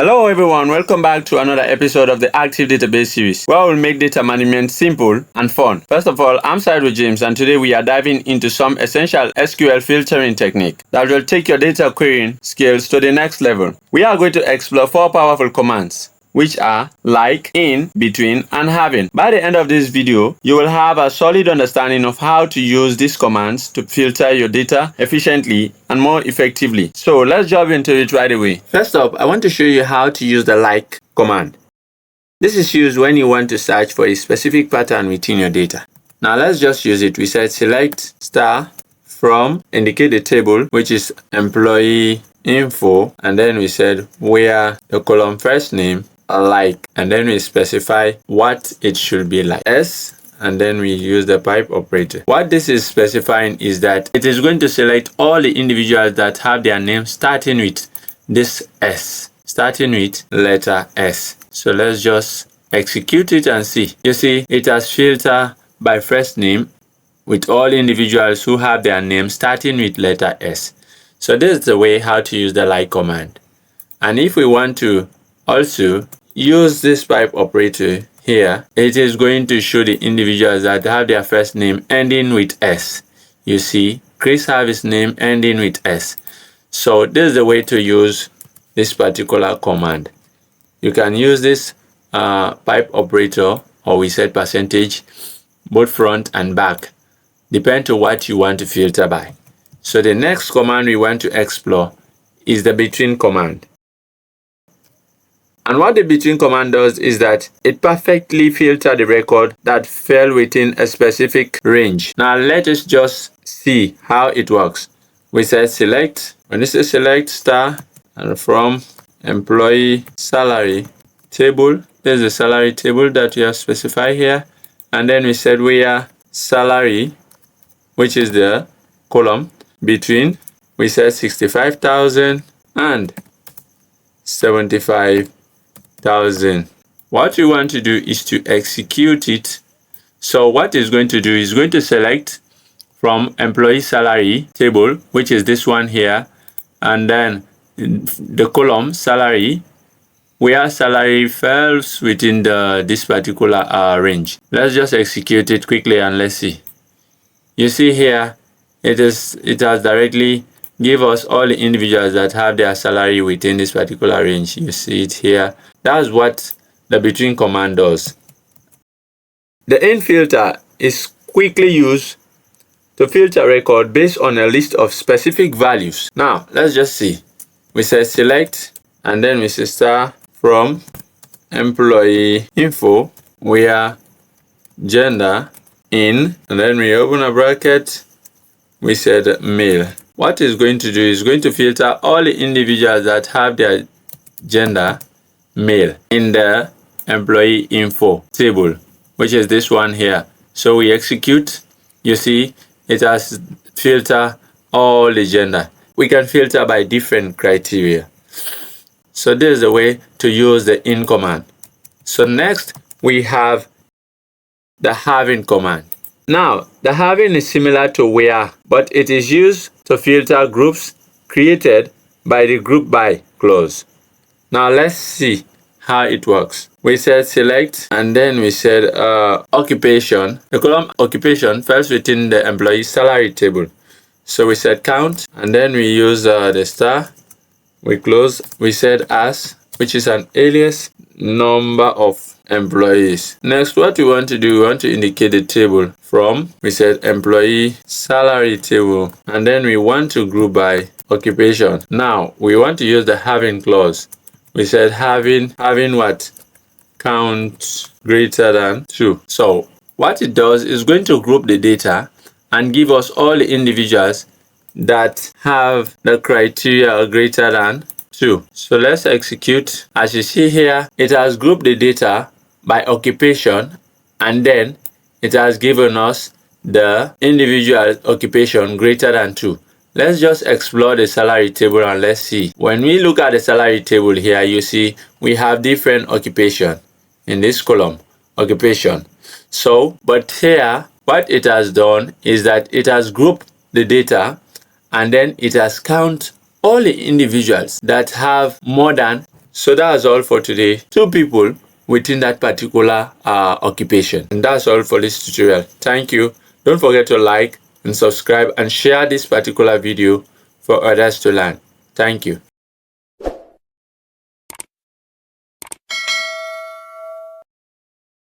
Hello everyone, welcome back to another episode of the Active Database series, where we'll make data management simple and fun. First of all, I'm Cyrus James, and today we are diving into some essential SQL filtering technique that will take your data querying skills to the next level. We are going to explore 4 powerful commands, which are like, in, between, and having. By the end of this video, you will have a solid understanding of how to use these commands to filter your data efficiently and more effectively. So let's jump into it right away. First up, I want to show you how to use the like command. This is used when you want to search for a specific pattern within your data. Now let's just use it. We said select star from, indicate the table, which is employee info, and then we said where the column first name like, and then we specify what it should be like, S, and then we use the pipe operator. What this is specifying is that it is going to select all the individuals that have their name starting with this S, starting with letter S. So let's just execute it and see. You see, it has filtered by first name with all individuals who have their name starting with letter S. So this is the way how to use the like command. And if we want to also use this pipe operator here, it is going to show the individuals that have their first name ending with S. You see, Chris have his name ending with S. So this is the way to use this particular command. You can use this pipe operator, or we said percentage, both front and back, depend on what you want to filter by. So the next command we want to explore is the between command. And what the between command does is that it perfectly filters the record that fell within a specific range. Now let us just see how it works. We said select, when you say select star, and from employee salary table, there's the salary table that we have specified here, and then we said where salary, which is the column between, we said 65,000 and 75,000. What we want to do is to execute it. So what it's going to do is going to select from employee salary table, which is this one here, and then the column salary, where salary falls within this particular range. Let's just execute it quickly and let's see. You see here, it has directly give us all the individuals that have their salary within this particular range. You see it here. That's what the between command does. The in filter is quickly used to filter record based on a list of specific values. Now let's just see. We say select, and then we say star from employee info where gender in, and then we open a bracket, we said male. What it's going to do is going to filter all the individuals that have their gender male in the employee info table, which is this one here. So we execute, you see it has filtered all the gender. We can filter by different criteria. So this is the way to use the in command. So next we have the having command. Now the having is similar to where, but it is used to filter groups created by the group by clause. Now let's see how it works. We said select, and then we said occupation. The column occupation falls within the employee salary table. So we said count, and then we use the star. We close. We said as, which is an alias number of employees. Next, what we want to do, we want to indicate the table from. We said employee salary table, and then we want to group by occupation. Now we want to use the having clause. We said having what? Count greater than 2. So what it does is going to group the data and give us all the individuals that have the criteria greater than 2. So let's execute. As you see here, it has grouped the data by occupation, and then it has given us the individual occupation greater than 2. Let's just explore the salary table and let's see. When we look at the salary table here, you see we have different occupation in this column, occupation. So, but here, what it has done is that it has grouped the data, and then it has counted all the individuals that have more than So that's all for today. 2 people within that particular occupation. And that's all for this tutorial. Thank you. Don't forget to like and subscribe and share this particular video for others to learn. Thank you.